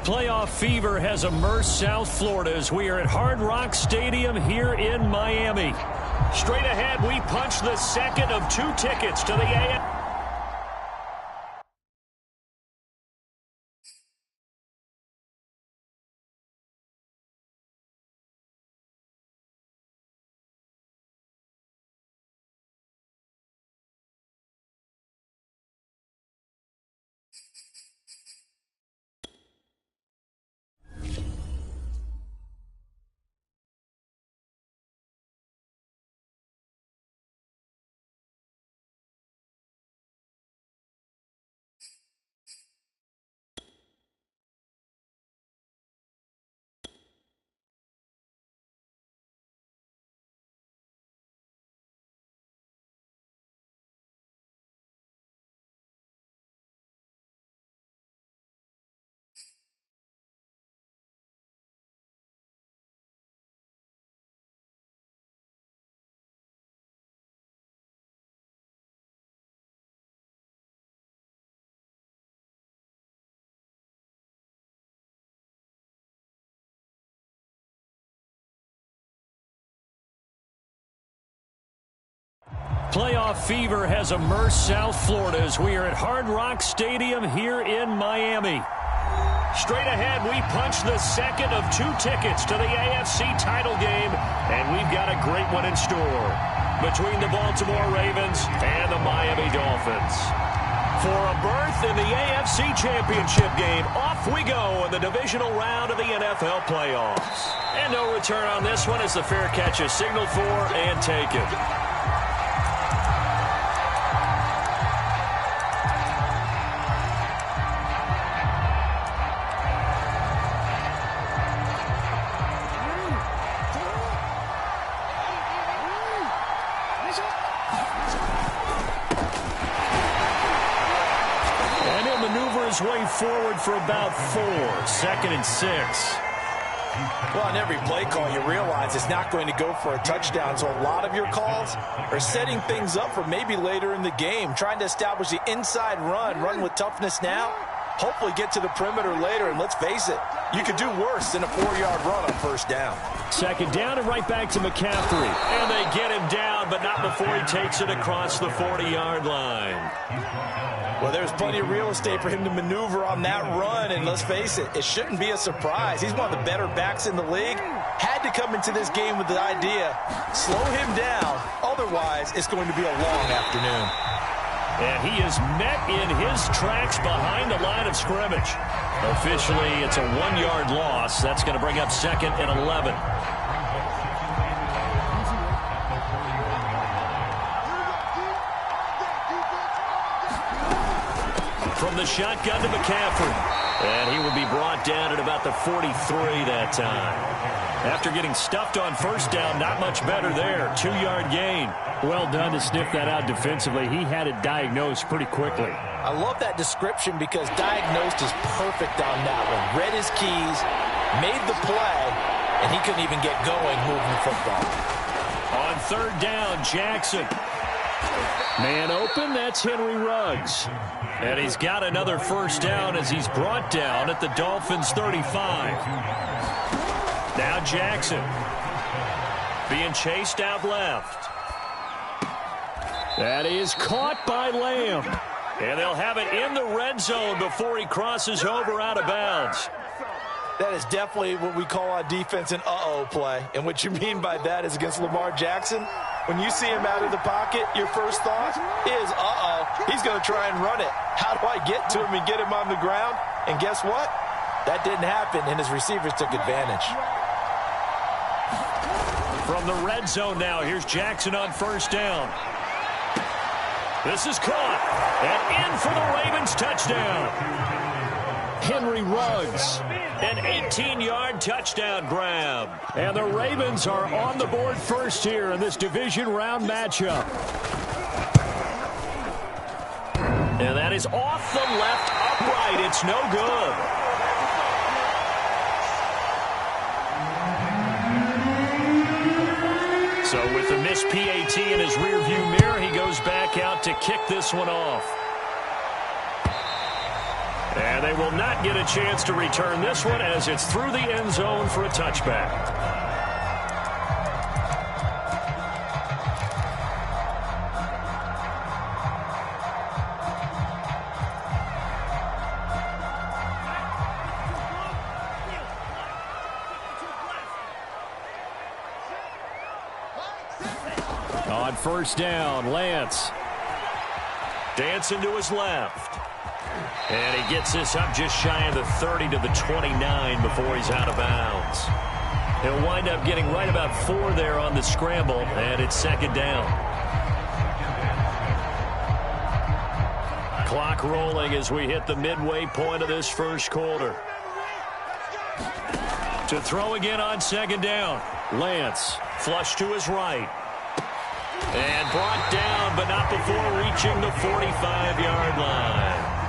Playoff fever has immersed South Florida as we are at Hard Rock Stadium here in Miami. Straight ahead, we punch the second of 2 tickets to the AFC. Playoff fever has immersed South Florida as we are at Hard Rock Stadium here in Miami. Straight ahead, we punch the second of 2 tickets to the AFC title game, and we've got a great one in store between the Baltimore Ravens and the Miami Dolphins. For a berth in the AFC Championship game, off we go in the divisional round of the NFL playoffs. And no return on this one as the fair catch is signaled for and taken. Way forward for about 4, 2nd and 6. Well, on every play call, you realize it's not going to go for a touchdown, so a lot of your calls are setting things up for maybe later in the game, trying to establish the inside run with toughness now, hopefully get to the perimeter later, and let's face it, you could do worse than a 4-yard run on first down. 2nd down and right back to McCaffrey. And they get him down, but not before he takes it across the 40-yard line. Well, there's plenty of real estate for him to maneuver on that run, and let's face it, it shouldn't be a surprise. He's one of the better backs in the league. Had to come into this game with the idea, slow him down, otherwise it's going to be a long afternoon. And he is met in his tracks behind the line of scrimmage. Officially, it's a 1-yard loss. That's going to bring up 2nd and 11. From the shotgun to McCaffrey. And he will be brought down at about the 43 that time. After getting stuffed on first down, not much better there. 2-yard gain. Well done to sniff that out defensively. He had it diagnosed pretty quickly. I love that description because diagnosed is perfect on that one. Read his keys, made the play, and he couldn't even get going moving the football. On 3rd down, Jackson. Man open, that's Henry Ruggs. And he's got another first down as he's brought down at the Dolphins' 35. Now Jackson being chased out left. That is caught by Lamb. And they'll have it in the red zone before he crosses over out of bounds. That is definitely what we call on defense an uh-oh play. And what you mean by that is against Lamar Jackson, when you see him out of the pocket, your first thought is, uh-oh, he's going to try and run it. How do I get to him and get him on the ground? And guess what? That didn't happen, and his receivers took advantage. From the red zone now, here's Jackson on first down. This is caught, and in for the Ravens touchdown. Henry Ruggs, an 18-yard touchdown grab. And the Ravens are on the board first here in this division round matchup. And that is off the left upright. It's no good. So with the missed PAT in his rearview mirror, he goes back out to kick this one off. And they will not get a chance to return this one as it's through the end zone for a touchback. On first down, Lance. Dancing to his left. And he gets this up just shy of the 30 to the 29 before he's out of bounds. He'll wind up getting right about 4 there on the scramble, and it's second down. Clock rolling as we hit the midway point of this first quarter. To throw again on second down. Lance, flush to his right. And brought down, but not before reaching the 45-yard line.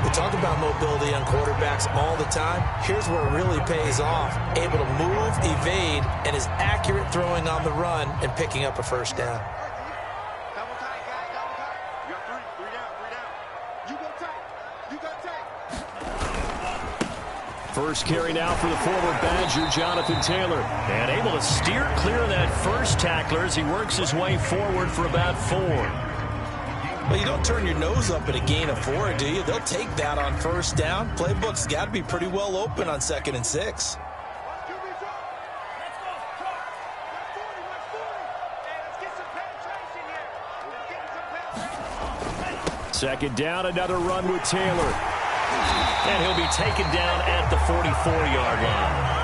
We talk about mobility on quarterbacks all the time. Here's where it really pays off. Able to move, evade, and is accurate throwing on the run and picking up a first down. First carry now for the former Badger, Jonathan Taylor. And able to steer clear of that first tackler as he works his way forward for about 4. Well, you don't turn your nose up at a gain of 4, do you? They'll take that on first down. Playbook's got to be pretty well open on 2nd and 6. Second down, another run with Taylor. And he'll be taken down at the 44-yard line.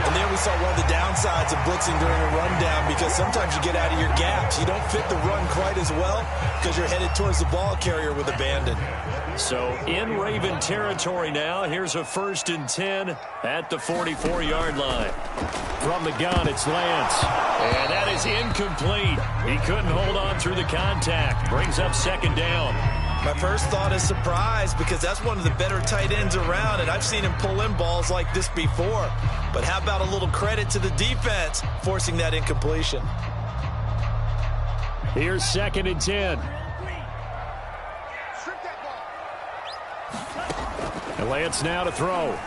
And there we saw one of the downsides of blitzing during a rundown, because sometimes you get out of your gaps. You don't fit the run quite as well because you're headed towards the ball carrier with abandon. So in Raven territory now. Here's a 1st and 10 at the 44-yard line. From the gun, it's Lance. And that is incomplete. He couldn't hold on through the contact. Brings up second down. My first thought is surprise, because that's one of the better tight ends around, and I've seen him pull in balls like this before. But how about a little credit to the defense forcing that incompletion? Here's 2nd and 10. And Lance now to throw.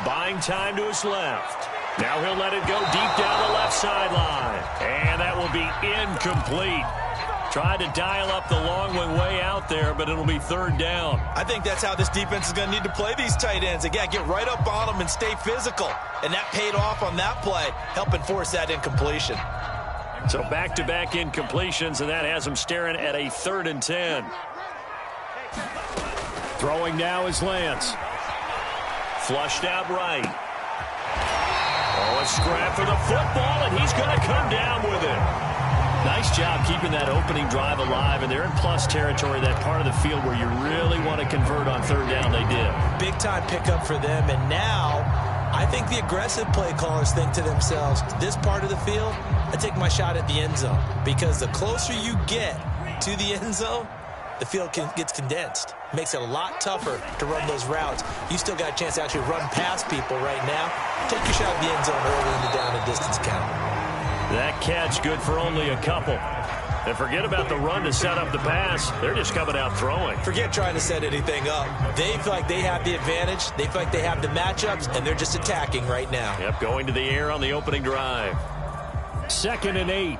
Buying time to his left. Now he'll let it go deep down the left sideline. And that will be incomplete. Tried to dial up the long way out there, but it'll be 3rd down. I think that's how this defense is going to need to play these tight ends. Again, get right up on them and stay physical. And that paid off on that play, helping force that incompletion. So back-to-back incompletions, and that has him staring at a 3rd and 10. Throwing now is Lance. Flushed out right. Oh, a scrap for the football, and he's going to come down with it. Nice job keeping that opening drive alive, and they're in plus territory, that part of the field where you really want to convert on 3rd down. They did. Big-time pickup for them, and now I think the aggressive play callers think to themselves, this part of the field, I take my shot at the end zone, because the closer you get to the end zone, the field gets condensed. Makes it a lot tougher to run those routes. You still got a chance to actually run past people right now. Take your shot at the end zone early in the down and distance count. That catch good for only a couple. And forget about the run to set up the pass. They're just coming out throwing. Forget trying to set anything up. They feel like they have the advantage. They feel like they have the matchups, and they're just attacking right now. Yep, going to the air on the opening drive. 2nd and 8.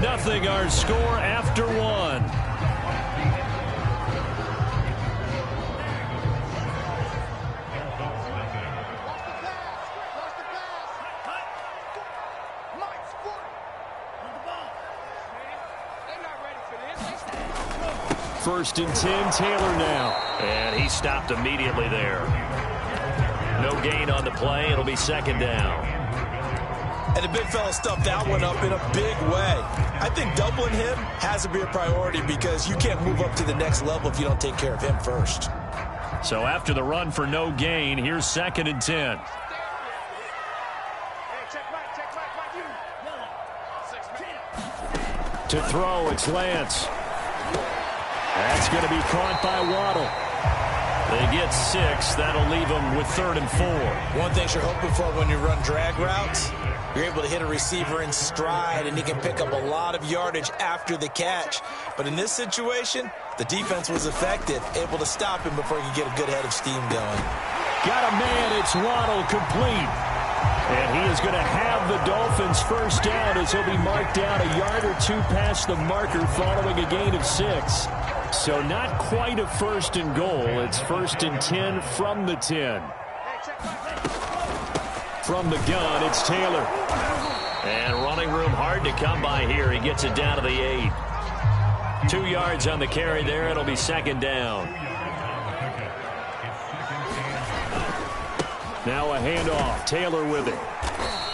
Nothing our score after 1. First and 10, Taylor now. And he stopped immediately there. No gain on the play. It'll be 2nd down. And the big fella stuffed that one up in a big way. I think doubling him has to be a priority, because you can't move up to the next level if you don't take care of him first. So after the run for no gain, here's 2nd and 10. To throw, it's Lance. That's going to be caught by Waddle. They get 6. That'll leave them with 3rd and 4. One thing you're hoping for when you run drag routes, you're able to hit a receiver in stride, and he can pick up a lot of yardage after the catch. But in this situation, the defense was effective, able to stop him before he could get a good head of steam going. Got a man. It's Waddle, complete. And he is going to have the Dolphins first down as he'll be marked down a yard or 2 past the marker following a gain of 6. So not quite a 1st and goal. It's 1st and 10 from the 10. From the gun, it's Taylor. And running room hard to come by here. He gets it down to the 8. 2 yards on the carry there. It'll be 2nd down. Now a handoff. Taylor with it.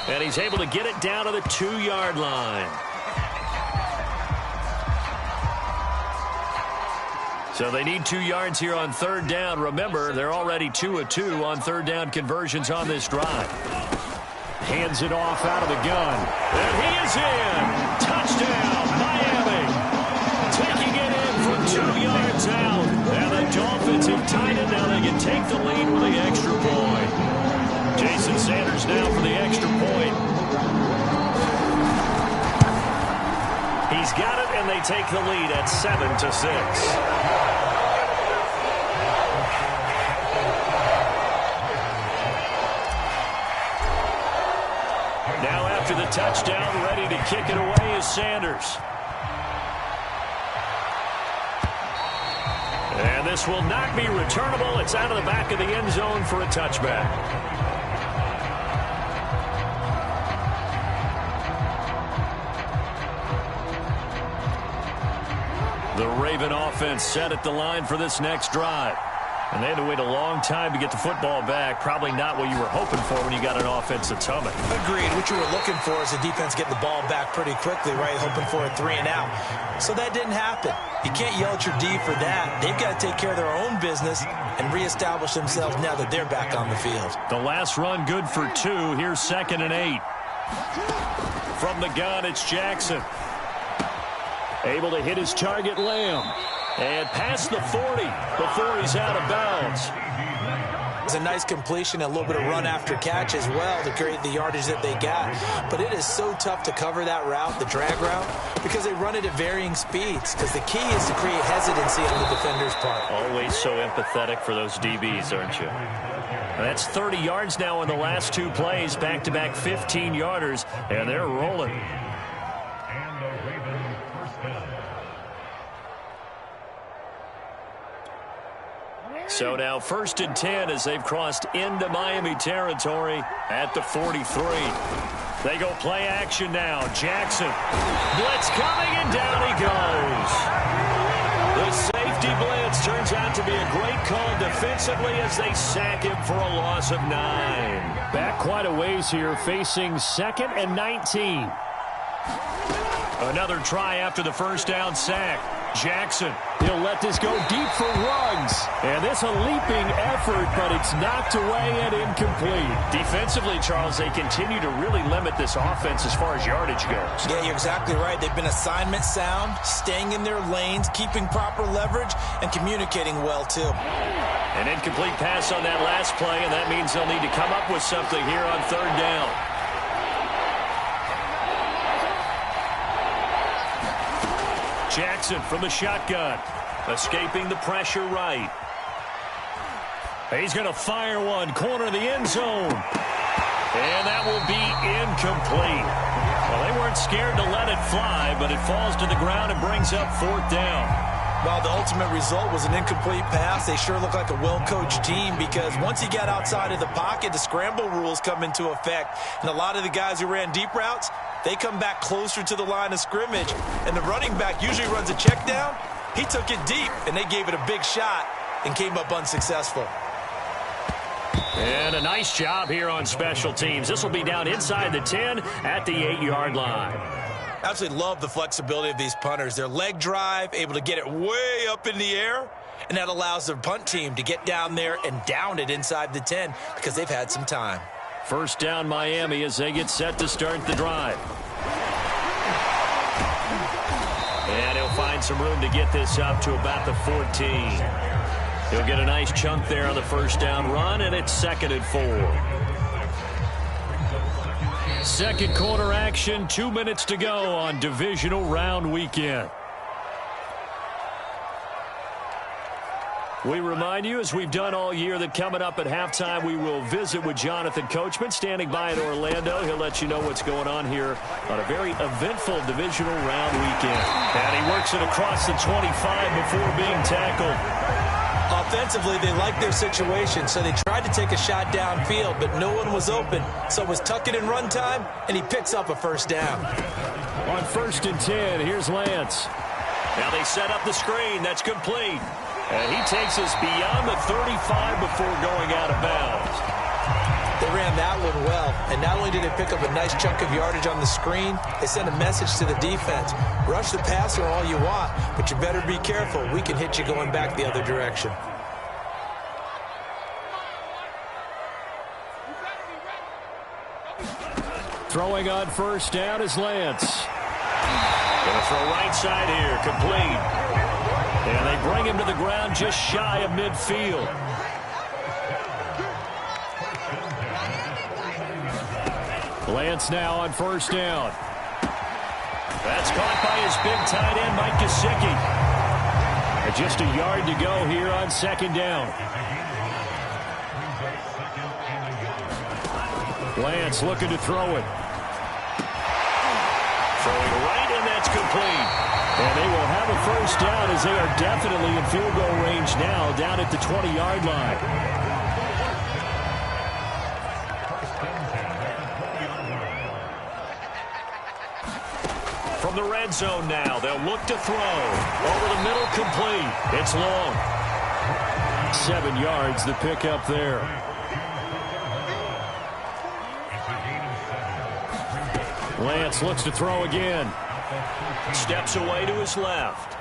And he's able to get it down to the 2-yard line. So they need 2 yards here on 3rd down. Remember, they're already 2 of 2 on 3rd down conversions on this drive. Hands it off out of the gun. And he is in. Touchdown, Miami. Taking it in from 2 yards out. And the Dolphins have tied it. Now they can take the lead with the extra point. Jason Sanders now for the extra point. He's got it, and they take the lead at 7-6. Now after the touchdown, ready to kick it away is Sanders. And this will not be returnable. It's out of the back of the end zone for a touchback. The Raven offense set at the line for this next drive. And they had to wait a long time to get the football back. Probably not what you were hoping for when you got an offense that's humming. Agreed. What you were looking for is the defense getting the ball back pretty quickly, right? Hoping for a 3 and out. So that didn't happen. You can't yell at your D for that. They've got to take care of their own business and reestablish themselves now that they're back on the field. The last run good for 2. Here's 2nd and 8. From the gun, it's Jackson. Able to hit his target, Lamb. And past the 40 before he's out of bounds. It's a nice completion, a little bit of run after catch as well to create the yardage that they got. But it is so tough to cover that route, the drag route, because they run it at varying speeds. Because the key is to create hesitancy on the defender's part. Always so empathetic for those DBs, aren't you? And that's 30 yards now in the last 2 plays, back-to-back 15-yarders, and they're rolling. So now 1st and 10 as they've crossed into Miami territory at the 43. They go play action now. Jackson. Blitz coming, and down he goes. The safety blitz turns out to be a great call defensively as they sack him for a loss of 9. Back quite a ways here, facing 2nd and 19. Another try after the first down sack. Jackson, he'll let this go deep for Ruggs. And this a leaping effort, but it's knocked away and incomplete. Defensively, Charles, they continue to really limit this offense as far as yardage goes. Yeah, you're exactly right. They've been assignment sound, staying in their lanes, keeping proper leverage, and communicating well, too. An incomplete pass on that last play, and that means they'll need to come up with something here on 3rd down. Jackson from the shotgun, escaping the pressure right. He's going to fire one, corner of the end zone. And that will be incomplete. Well, they weren't scared to let it fly, but it falls to the ground and brings up 4th down. Well, the ultimate result was an incomplete pass. They sure look like a well-coached team because once he got outside of the pocket, the scramble rules come into effect. And a lot of the guys who ran deep routes, they come back closer to the line of scrimmage. And the running back usually runs a check down. He took it deep, and they gave it a big shot and came up unsuccessful. And a nice job here on special teams. This will be down inside the 10 at the 8-yard line. Absolutely love the flexibility of these punters. Their leg drive, able to get it way up in the air, and that allows their punt team to get down there and down it inside the 10 because they've had some time. First down Miami as they get set to start the drive. find some room to get this up to about the 14. He'll get a nice chunk there on the first down run, and it's 2nd and 4. Second quarter action, 2 minutes to go on divisional round weekend. We remind you, as we've done all year, that coming up at halftime, we will visit with Jonathan Coachman, standing by in Orlando. He'll let you know what's going on here on a very eventful divisional round weekend. And he works it across the 25 before being tackled. Offensively, they like their situation, so they tried to take a shot downfield, but no one was open. So it was tuck it in run time, and he picks up a first down. On 1st and 10, here's Lance. Now they set up the screen. That's complete. And he takes us beyond the 35 before going out of bounds. They ran that one well, and not only did they pick up a nice chunk of yardage on the screen, they sent a message to the defense. Rush the passer all you want, but you better be careful. We can hit you going back the other direction. Throwing on first down is Lance. Going to throw right side here, complete. And they bring him to the ground just shy of midfield. Lance now on first down. That's caught by his big tight end, Mike Gesicki. And just a yard to go here on 2nd down. Lance looking to throw it. Throwing right, and that's complete. And they will have a first down as they are definitely in field goal range now, down at the 20-yard line. From the red zone now, they'll look to throw. Over the middle, complete. It's long. 7 yards, the pickup there. Lance looks to throw again. Steps away to his left.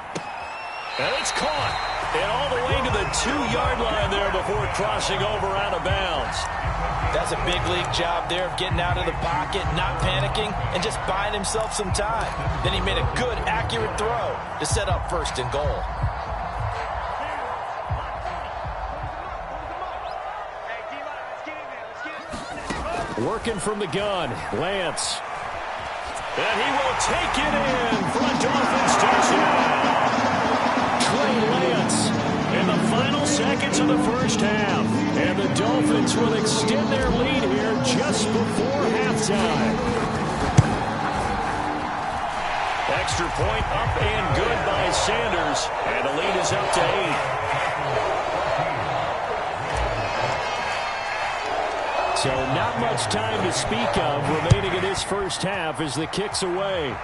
And it's caught. And all the way to the 2-yard line there before crossing over out of bounds. That's a big league job there of getting out of the pocket, not panicking, and just buying himself some time. Then he made a good, accurate throw to set up 1st and goal. Working from the gun, Lance. And he will take it in for a Dolphins touchdown. Trey Lance in the final seconds of the first half. And the Dolphins will extend their lead here just before halftime. Extra point up and good by Sanders. And the lead is up to 8. So not much time to speak of remaining in this first half as the kick's away.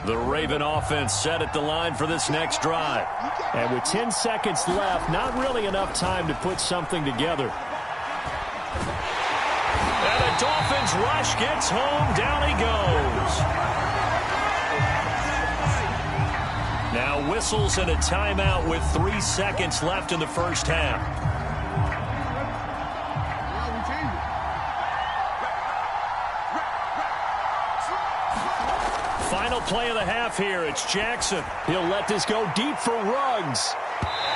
The Raven offense set at the line for this next drive. And with 10 seconds left, not really enough time to put something together. And the Dolphins rush gets home. Down he goes. Now whistles and a timeout with 3 seconds left in the first half. Final play of the half here. It's Jackson. He'll let this go deep for Ruggs.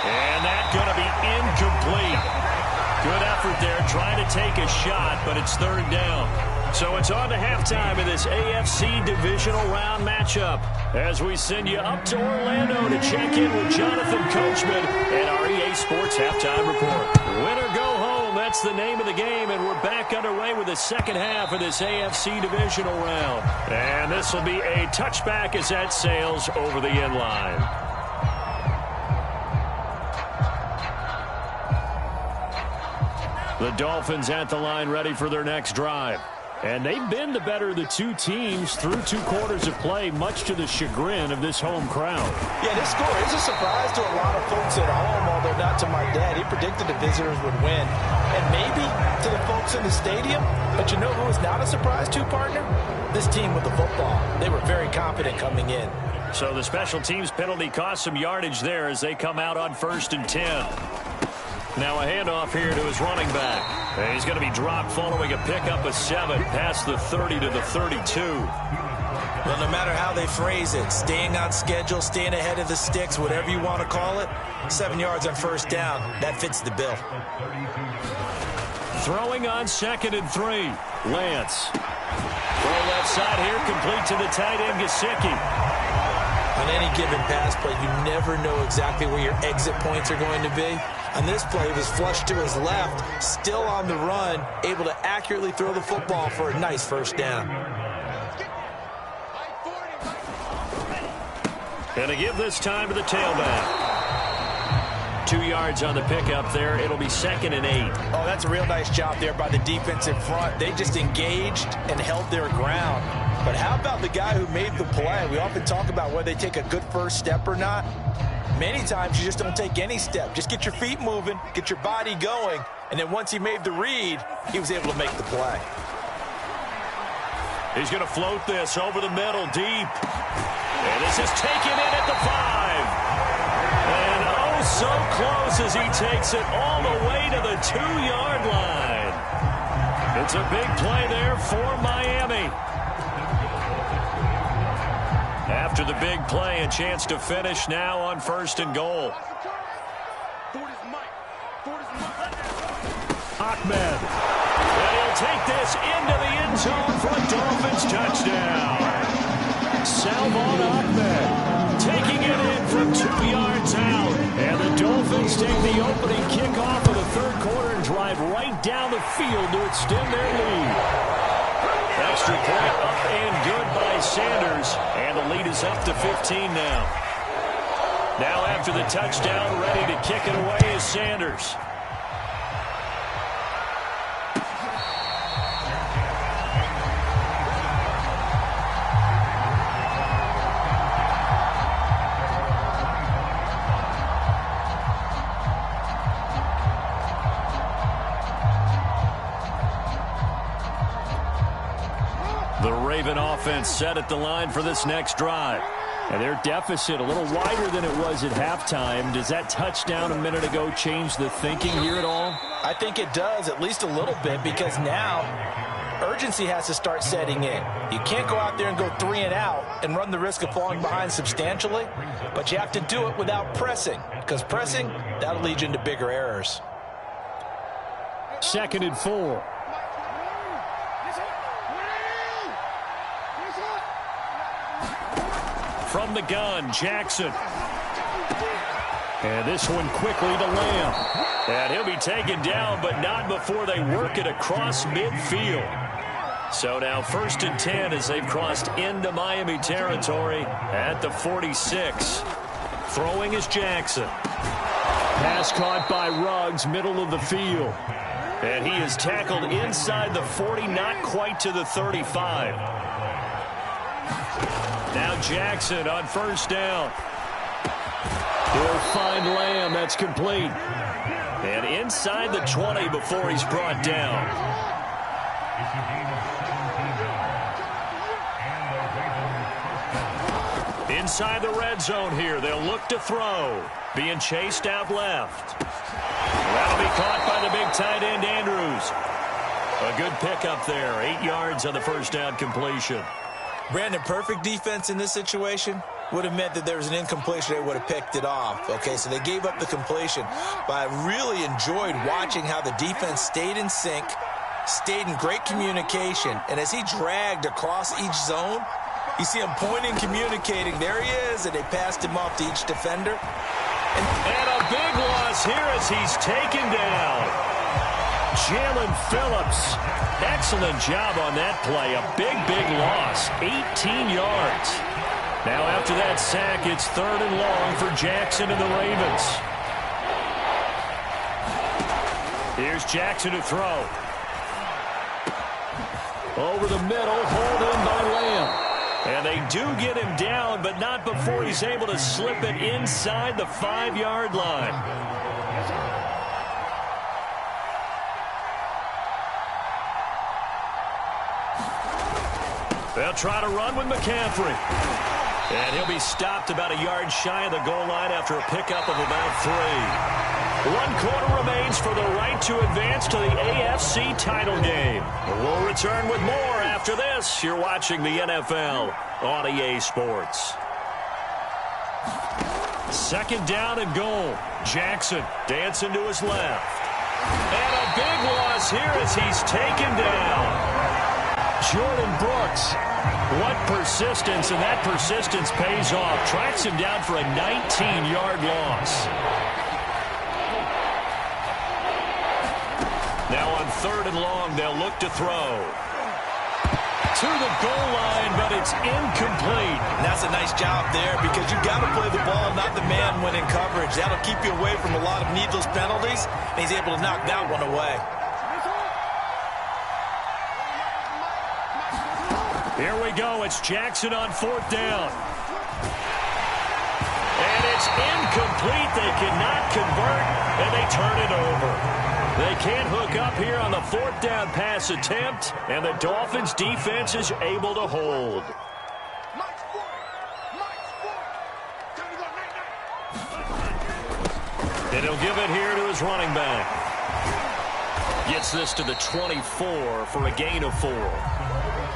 And that's going to be incomplete. Good effort there trying to take a shot, but it's 3rd down. So it's on to halftime in this AFC Divisional Round matchup as we send you up to Orlando to check in with Jonathan Coachman and our EA Sports Halftime Report. Win or go home, that's the name of the game, and we're back underway with the second half of this AFC Divisional Round. And this will be a touchback as that sails over the end line. The Dolphins at the line ready for their next drive. And they've been the better of the two teams through 2 quarters of play, much to the chagrin of this home crowd. Yeah, this score is a surprise to a lot of folks at home, although not to my dad. He predicted the visitors would win. And maybe to the folks in the stadium. But you know who is not a surprise to, partner? This team with the football. They were very confident coming in. So the special teams penalty cost some yardage there as they come out on 1st and 10. Now a handoff here to his running back. And he's going to be dropped following a pickup of 7 past the 30 to the 32. Well, no matter how they phrase it, staying on schedule, staying ahead of the sticks, whatever you want to call it, 7 yards on 1st down, that fits the bill. Throwing on 2nd and 3. Lance. Throw left side here, complete to the tight end, Gesicki. On any given pass play, you never know exactly where your exit points are going to be. On this play, he was flushed to his left, still on the run, able to accurately throw the football for a nice 1st down. And to give this time to the tailback. 2 yards on the pickup there. It'll be 2nd and 8. Oh, that's a real nice job there by the defense in front. They just engaged and held their ground. But how about the guy who made the play? We often talk about whether they take a good first step or not. Many times you just don't take any step. Just get your feet moving, get your body going, and then once he made the read, he was able to make the play. He's going to float this over the middle, deep. And this is taken in at the 5. And oh, so close as he takes it all the way to the 2-yard line. It's a big play there for Miami. After the big play, a chance to finish now on 1st and goal. Ahmed. And he'll take this into the end zone for a Dolphins touchdown. Salvon Ahmed taking it in from 2 yards out. And the Dolphins take the opening kickoff of the 3rd quarter and drive right down the field to extend their lead. Extra point up and good by Sanders. And the lead is up to 15 now. Now after the touchdown, ready to kick it away is Sanders. The Raven offense set at the line for this next drive. And their deficit a little wider than it was at halftime. Does that touchdown a minute ago change the thinking here at all? I think it does, at least a little bit, because now urgency has to start setting in. You can't go out there and go 3 and out and run the risk of falling behind substantially, but you have to do it without pressing, because pressing, that'll lead you into bigger errors. 2nd and 4. From the gun, Jackson. And this one quickly to Lamb. And he'll be taken down, but not before they work it across midfield. So now 1st and 10 as they've crossed into Miami territory at the 46. Throwing is Jackson. Pass caught by Ruggs, middle of the field. And he is tackled inside the 40, not quite to the 35. Now Jackson on 1st down. He'll find Lamb. That's complete. And inside the 20 before he's brought down. Inside the red zone here. They'll look to throw. Being chased out left. That'll be caught by the big tight end, Andrews. A good pickup there. 8 yards on the 1st down completion. Brandon, perfect defense in this situation would have meant that there was an incompletion. They would have picked it off. Okay, so they gave up the completion. But I really enjoyed watching how the defense stayed in sync, stayed in great communication. And as he dragged across each zone, you see him pointing, communicating. There he is, and they passed him off to each defender. And a big loss here as he's taken down. Jalen Phillips, excellent job on that play. A big, big loss, 18 yards. Now after that sack, it's 3rd and long for Jackson and the Ravens. Here's Jackson to throw. Over the middle, hauled in by Lamb. And they do get him down, but not before he's able to slip it inside the 5-yard line. They'll try to run with McCaffrey. And he'll be stopped about a yard shy of the goal line after a pickup of about 3. 1 quarter remains for the right to advance to the AFC title game. We'll return with more after this. You're watching the NFL on EA Sports. 2nd down and goal. Jackson dancing to his left. And a big loss here as he's taken down. Jordan Brooks. What persistence, and that persistence pays off. Tracks him down for a 19-yard loss. Now on 3rd and long, they'll look to throw. To the goal line, but it's incomplete. And that's a nice job there because you've got to play the ball, not the man when in coverage. That'll keep you away from a lot of needless penalties, and he's able to knock that one away. Here we go. It's Jackson on 4th down. And it's incomplete. They cannot convert, and they turn it over. They can't hook up here on the 4th down pass attempt, and the Dolphins defense is able to hold. And he'll give it here to his running back. Gets this to the 24 for a gain of 4.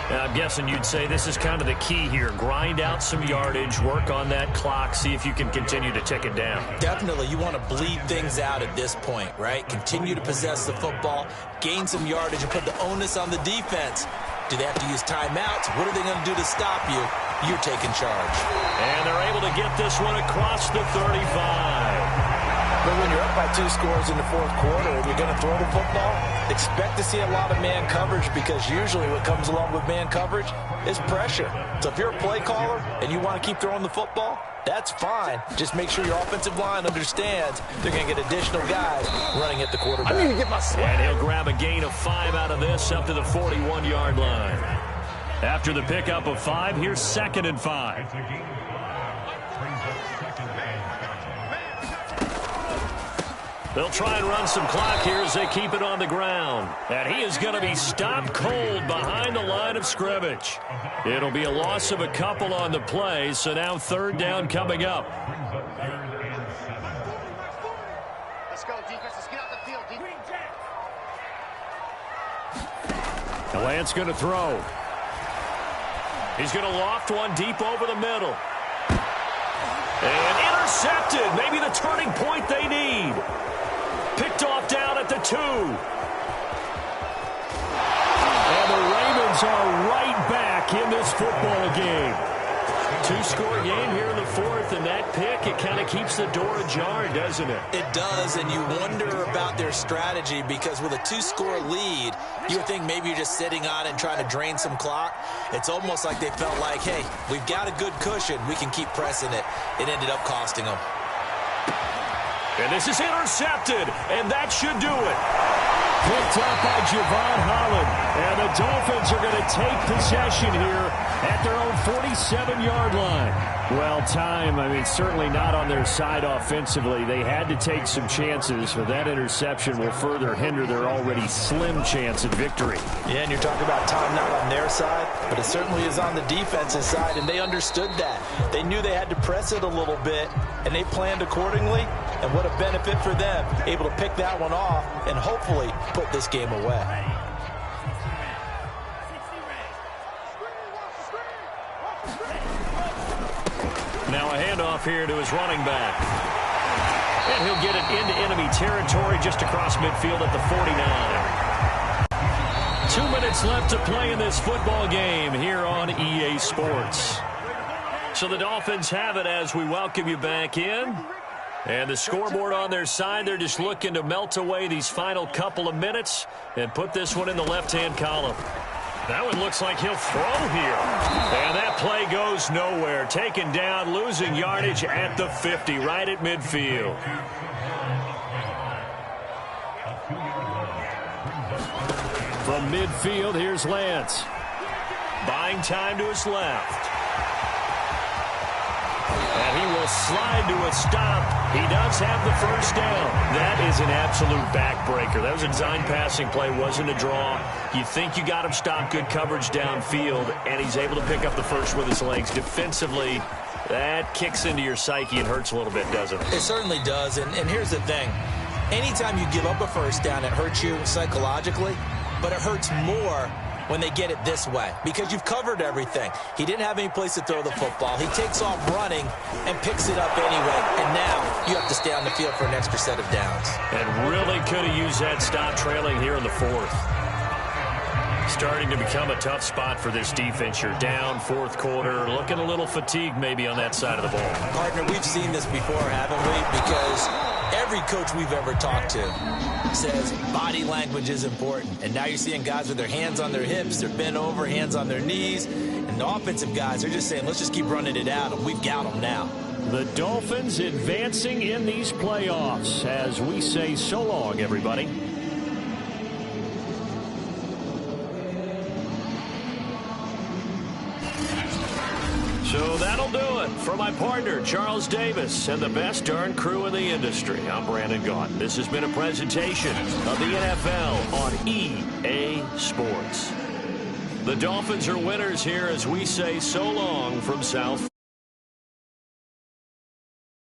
I'm guessing you'd say this is kind of the key here. Grind out some yardage, work on that clock, see if you can continue to tick it down. Definitely. You want to bleed things out at this point, right? Continue to possess the football, gain some yardage, and put the onus on the defense. Do they have to use timeouts? What are they going to do to stop you? You're taking charge. And they're able to get this one across the 35. But when you're up by 2 scores in the 4th quarter and you're going to throw the football, expect to see a lot of man coverage because usually what comes along with man coverage is pressure. So if you're a play caller and you want to keep throwing the football, that's fine. Just make sure your offensive line understands they're going to get additional guys running at the quarterback. I need to get my swag. And he'll grab a gain of 5 out of this up to the 41-yard line. After the pickup of 5, here's 2nd and 5. They'll try and run some clock here as they keep it on the ground. And he is going to be stopped cold behind the line of scrimmage. It'll be a loss of a couple on the play, so now 3rd down coming up. Let's go, defense. Let's get out the field, defense. Lance going to throw. He's going to loft one deep over the middle. And intercepted. Maybe the turning point they need. Picked off down at the 2. And the Ravens are right back in this football game. 2-score game here in the 4th, and that pick, it kind of keeps the door ajar, doesn't it? It does, and you wonder about their strategy because with a 2-score lead, you would think maybe you're just sitting on it and trying to drain some clock. It's almost like they felt like, hey, we've got a good cushion. We can keep pressing it. It ended up costing them. And this is intercepted, and that should do it. Picked up by Javon Holland, and the Dolphins are going to take possession here at their own 47-yard line. Well, certainly not on their side offensively. They had to take some chances, but that interception will further hinder their already slim chance at victory. Yeah, and you're talking about time not on their side, but it certainly is on the defensive side, and they understood that. They knew they had to press it a little bit, and they planned accordingly, and what a benefit for them, able to pick that one off and hopefully put this game away. Now a handoff here to his running back. And he'll get it into enemy territory just across midfield at the 49. 2 minutes left to play in this football game here on EA Sports. So the Dolphins have it as we welcome you back in. And the scoreboard on their side, they're just looking to melt away these final couple of minutes and put this one in the left-hand column. That one looks like he'll throw here. And that play goes nowhere. Taken down, losing yardage at the 50, right at midfield. From midfield, here's Lance. Buying time to his left. And he will slide to a stop. He does have the first down. That is an absolute backbreaker. That was a design passing play, wasn't a draw. You think you got him stopped, good coverage downfield, and he's able to pick up the first with his legs. Defensively, that kicks into your psyche and hurts a little bit, doesn't it? It certainly does, and here's the thing. Anytime you give up a first down, it hurts you psychologically, but it hurts more when they get it this way because you've covered everything. He didn't have any place to throw the football. He takes off running and picks it up anyway, and now you have to stay on the field for an extra set of downs. And really could have used that stop trailing here in the fourth. Starting to become a tough spot for this defense. You're down fourth quarter, looking a little fatigued maybe on that side of the ball. Partner, we've seen this before, haven't we? Because every coach we've ever talked to says body language is important. And now you're seeing guys with their hands on their hips, they're bent over, hands on their knees. And the offensive guys are just saying, let's just keep running it out, and we've got them now. The Dolphins advancing in these playoffs as we say so long, everybody. So that'll do it for my partner, Charles Davis, and the best darn crew in the industry. I'm Brandon Gaudin. This has been a presentation of the NFL on EA Sports. The Dolphins are winners here as we say so long from South